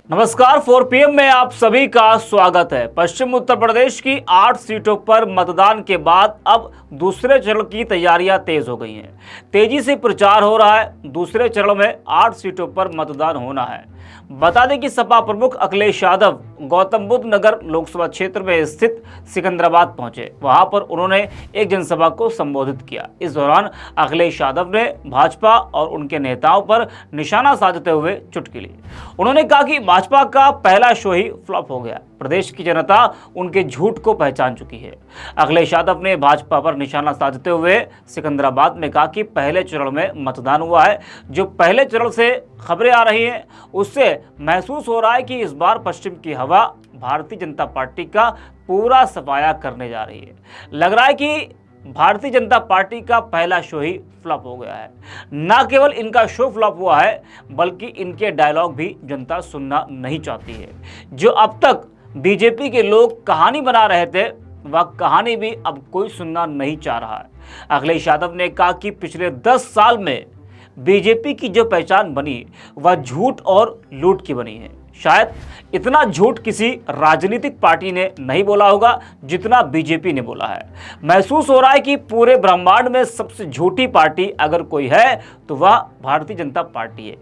नमस्कार, 4 PM में आप सभी का स्वागत है। पश्चिम उत्तर प्रदेश की 8 सीटों पर मतदान के बाद अब दूसरे चरण की तैयारियां तेज हो गई हैं। तेजी से प्रचार हो रहा है। दूसरे चरण में 8 सीटों पर मतदान होना है। बता दें कि सपा प्रमुख अखिलेश यादव गौतम बुद्ध नगर लोकसभा क्षेत्र में स्थित सिकंदराबाद पहुंचे। वहां पर उन्होंने एक जनसभा को संबोधित किया। इस दौरान अखिलेश यादव ने भाजपा और उनके नेताओं पर निशाना साधते हुए चुटकी ली। उन्होंने कहा कि भाजपा का पहला शो ही फ्लॉप हो गया। प्रदेश की जनता उनके झूठ को पहचान चुकी है। अखिलेश यादव ने भाजपा पर निशाना साधते हुए सिकंदराबाद में कहा कि पहले चरण में मतदान हुआ है। जो पहले चरण से खबरें आ रही हैं उससे महसूस हो रहा है कि इस बार पश्चिम की हवा भारतीय जनता पार्टी का पूरा सफाया करने जा रही है। लग रहा है कि भारतीय जनता पार्टी का पहला शो ही फ्लॉप हो गया है। न केवल इनका शो फ्लॉप हुआ है बल्कि इनके डायलॉग भी जनता सुनना नहीं चाहती है। जो अब तक बीजेपी के लोग कहानी बना रहे थे वह कहानी भी अब कोई सुनना नहीं चाह रहा है। अखिलेश यादव ने कहा कि पिछले 10 साल में बीजेपी की जो पहचान बनी वह झूठ और लूट की बनी है। शायद इतना झूठ किसी राजनीतिक पार्टी ने नहीं बोला होगा जितना बीजेपी ने बोला है। महसूस हो रहा है कि पूरे ब्रह्मांड में सबसे झूठी पार्टी अगर कोई है तो वह भारतीय जनता पार्टी है।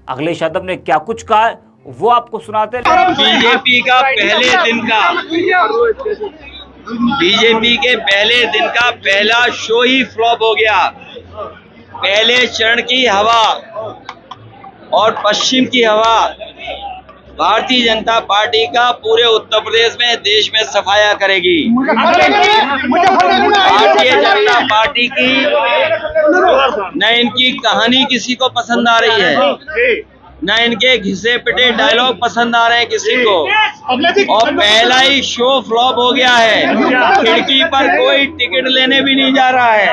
अखिलेश यादव ने क्या कुछ कहा है वो आपको सुनाते हैं। बीजेपी के पहले दिन का पहला शो ही फ्लॉप हो गया। पहले चरण की हवा और पश्चिम की हवा भारतीय जनता पार्टी का पूरे उत्तर प्रदेश में, देश में सफाया करेगी। भारतीय जनता पार्टी की न इनकी कहानी किसी को पसंद आ रही है, न इनके घिसे पिटे डायलॉग पसंद आ रहे हैं किसी को, और पहला ही शो फ्लॉप हो गया है। खिड़की पर कोई टिकट लेने भी नहीं जा रहा है।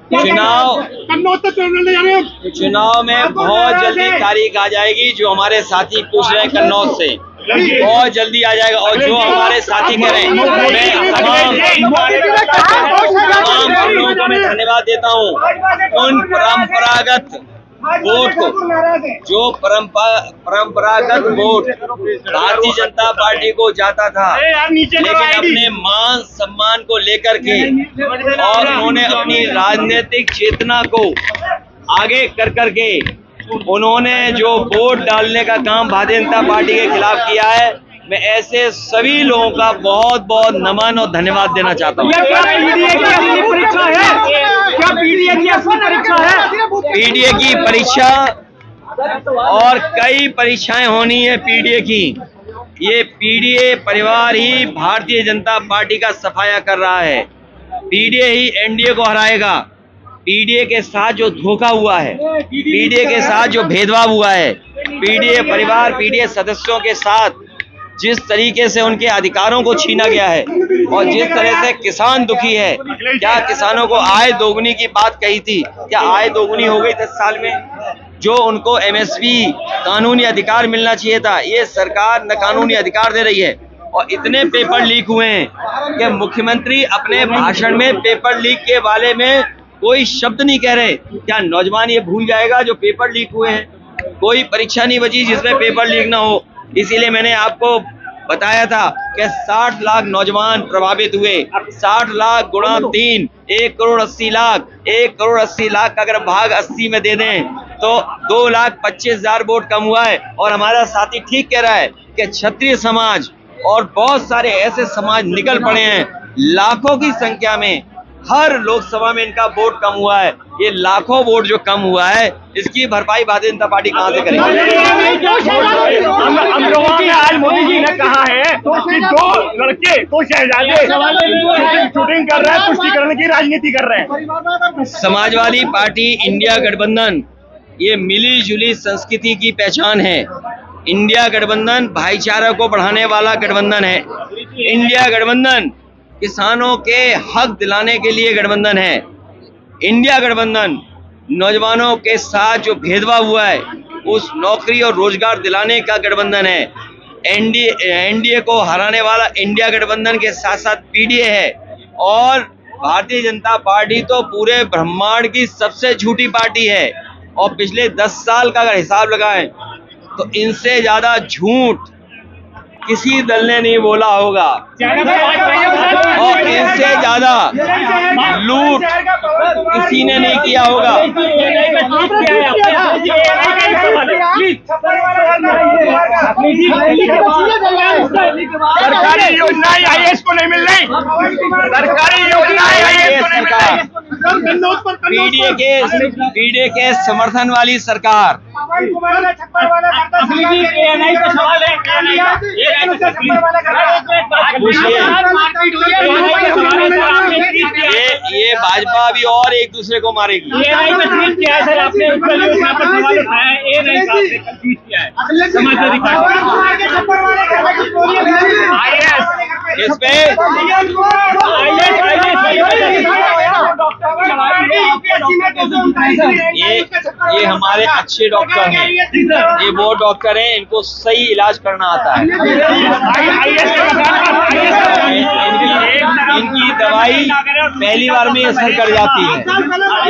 देखिए, चुनाव में बहुत जल्दी तारीख आ जाएगी। जो हमारे साथी पूछ रहे हैं कन्नौज से, बहुत जल्दी आ जाएगा। और जो हमारे साथी कह रहे हैं, मैं तमाम लोगों को मैं धन्यवाद देता हूँ। उन परंपरागत वोट को, जो परंपरागत वोट भारतीय जनता पार्टी को जाता था, लेकिन अपने मान सम्मान को लेकर के और उन्होंने अपनी राजनीतिक चेतना को आगे कर करके उन्होंने जो वोट डालने का काम भारतीय जनता पार्टी के खिलाफ किया है, मैं ऐसे सभी लोगों का बहुत बहुत नमन और धन्यवाद देना चाहता हूँ। पीडीए की परीक्षा और कई परीक्षाएं होनी है पीडीए की। ये पीडीए परिवार ही भारतीय जनता पार्टी का सफाया कर रहा है। पीडीए ही एनडीए को हराएगा। पीडीए के साथ जो धोखा हुआ है, पीडीए के साथ जो भेदभाव हुआ है, पीडीए परिवार, पीडीए सदस्यों के साथ जिस तरीके से उनके अधिकारों को छीना गया है और जिस तरह से किसान दुखी है। क्या किसानों को आय दोगुनी की बात कही थी? क्या आय दोगुनी हो गई 10 साल में? जो उनको एमएसपी कानूनी अधिकार मिलना चाहिए था, ये सरकार न कानूनी अधिकार दे रही है। और इतने पेपर लीक हुए हैं कि मुख्यमंत्री अपने भाषण में पेपर लीक के बारे में कोई शब्द नहीं कह रहे। क्या नौजवान ये भूल जाएगा जो पेपर लीक हुए हैं? कोई परीक्षा नहीं बची जिसमें पेपर लीक ना हो। इसीलिए मैंने आपको बताया था कि 60 लाख नौजवान प्रभावित हुए। 60 लाख गुणा 3, 1 करोड़ 80 लाख। 1 करोड़ 80 लाख का अगर भाग 80 में दे दें तो 2,25,000 वोट कम हुआ है। और हमारा साथी ठीक कह रहा है कि क्षत्रिय समाज और बहुत सारे ऐसे समाज निकल पड़े हैं। लाखों की संख्या में हर लोकसभा में इनका वोट कम हुआ है। ये लाखों वोट जो कम हुआ है, इसकी भरपाई भारतीय जनता पार्टी कहां से करेगी? आज मोदी जी ने कहा है कि 2 लड़के 2 शहजादे शूटिंग कर रहे हैं, तुष्टिकरण की राजनीति कर रहे हैं। समाजवादी पार्टी, इंडिया गठबंधन, ये मिली जुली संस्कृति की पहचान है। इंडिया गठबंधन भाईचारा को बढ़ाने वाला गठबंधन है। इंडिया गठबंधन किसानों के हक दिलाने के लिए गठबंधन है। इंडिया गठबंधन नौजवानों के साथ जो भेदभाव हुआ है उस नौकरी और रोजगार दिलाने का गठबंधन है। एनडीए को हराने वाला इंडिया गठबंधन के साथ साथ पीडीए है। और भारतीय जनता पार्टी तो पूरे ब्रह्मांड की सबसे झूठी पार्टी है और पिछले 10 साल का अगर हिसाब लगाएं तो इनसे ज्यादा झूठ किसी दल ने नहीं बोला होगा और इनसे ज्यादा लूट किसी ने नहीं किया होगा। सरकारी योजनाएं आईएएस को नहीं मिल रही, सरकारी योजनाएं आईएएस को नहीं मिल रही। पीडीए के समर्थन वाली सरकार ये भाजपा भी और एक दूसरे को मारेगी। इस पे ये हमारे अच्छे डॉक्टर हैं, ये वो डॉक्टर हैं इनको सही इलाज करना आता है। इनकी दवाई पहली बार में असर कर जाती है।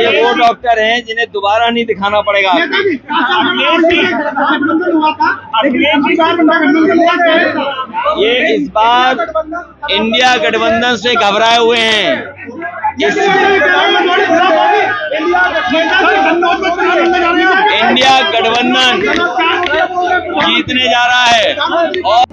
ये वो डॉक्टर हैं जिन्हें दोबारा नहीं दिखाना पड़ेगा। ये इस बार इंडिया गठबंधन से घबराए हुए हैं। इंडिया गठबंधन जीतने जा रहा है और